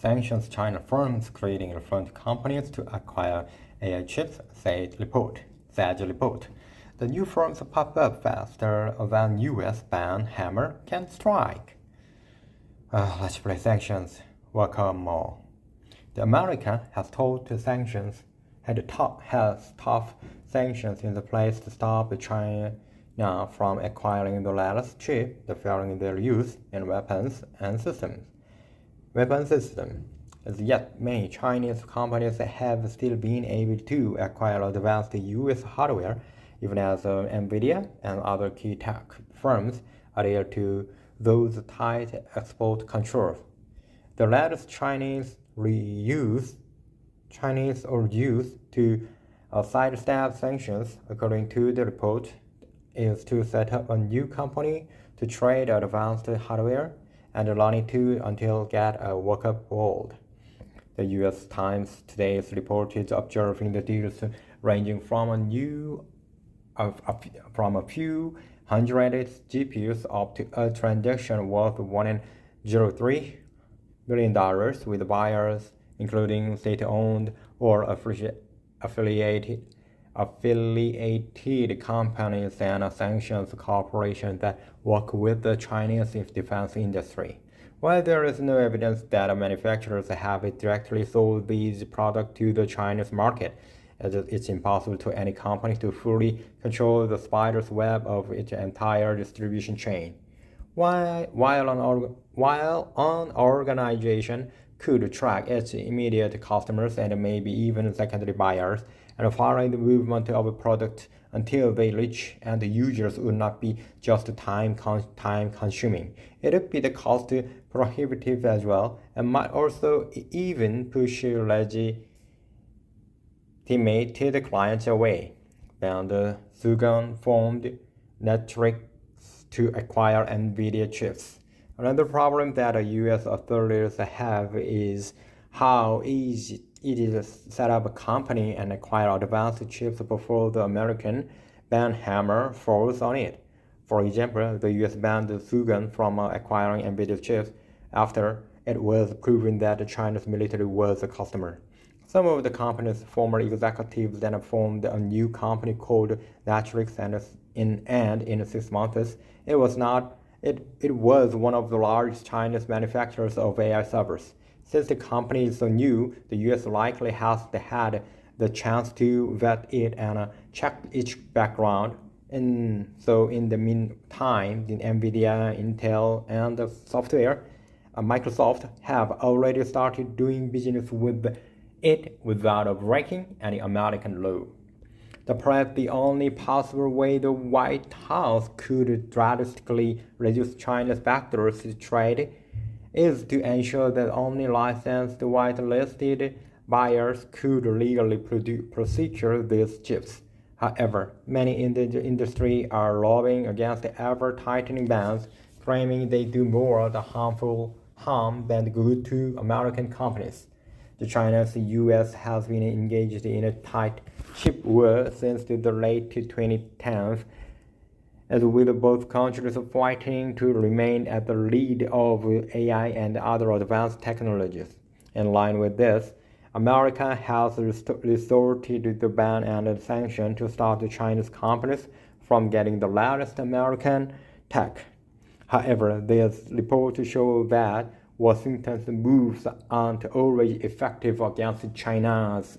Sanctions China firms creating front companies to acquire AI chips, said report. The new firms pop up faster than US ban hammer can strike. Let's play sanctions. Welcome more. The American has tough sanctions in place to stop China from acquiring the latest chip, deferring their use in weapons system. As yet, many Chinese companies have still been able to acquire advanced US hardware, even as NVIDIA and other key tech firms adhere to those tight export controls. The latest Chinese used to sidestep sanctions, according to the report, is to set up a new company to trade advanced hardware and learn it to until get a workup world. The U.S. Times today is reported observing the deals ranging from a few hundred GPUs up to a transaction worth $1.03 billion with buyers including state-owned or affiliated companies and sanctions corporations that work with the Chinese defense industry. While there is no evidence that manufacturers have directly sold these products to the Chinese market, as it's impossible to any company to fully control the spider's web of its entire distribution chain. While an organization could track its immediate customers and maybe even secondary buyers and follow the movement of a product until they reach end users would not be just time consuming. It would be the cost prohibitive as well, and might also even push legitimated clients away. Then the Sugan formed Netrix to acquire NVIDIA chips. Another problem that U.S. authorities have is how easy it is to set up a company and acquire advanced chips before the American ban hammer falls on it. For example, the U.S. banned Sugan from acquiring NVIDIA chips after it was proven that the Chinese military was a customer. Some of the company's former executives then formed a new company called Netrix, and in 6 months, it was one of the largest Chinese manufacturers of AI servers. Since the company is so new, the U.S. likely has had the chance to vet it and check its background. And so in the meantime, the NVIDIA, Intel, and the Microsoft have already started doing business with it without breaking any American law. Perhaps the only possible way the White House could drastically reduce China's backdoor trade is to ensure that only licensed whitelisted buyers could legally procure these chips. However, many in the industry are lobbying against ever-tightening bans, claiming they do more harm than good to American companies. The China's U.S. has been engaged in a tight chip war since the late 2010s, as with both countries fighting to remain at the lead of AI and other advanced technologies. In line with this, America has resorted to the ban and sanction to stop the Chinese companies from getting the latest American tech. However, these reports show that Washington's moves aren't always effective against China's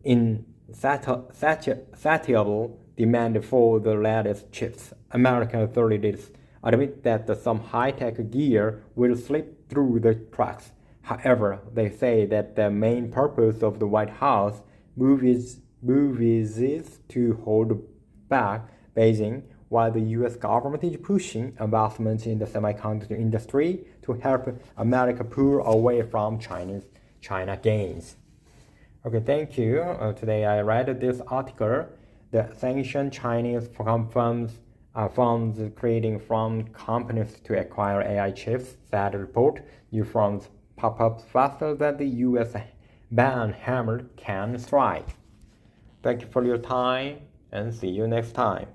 insatiable demand for the latest chips. American authorities admit that some high-tech gear will slip through the cracks. However, they say that the main purpose of the White House move is to hold back Beijing, while the U.S. government is pushing investments in the semiconductor industry to help America pull away from China gains. Okay, thank you. Today I read this article. The sanctioned Chinese firms creating from companies to acquire AI chips, that report. New firms pop up faster than the U.S. ban hammer can strike. Thank you for your time and see you next time.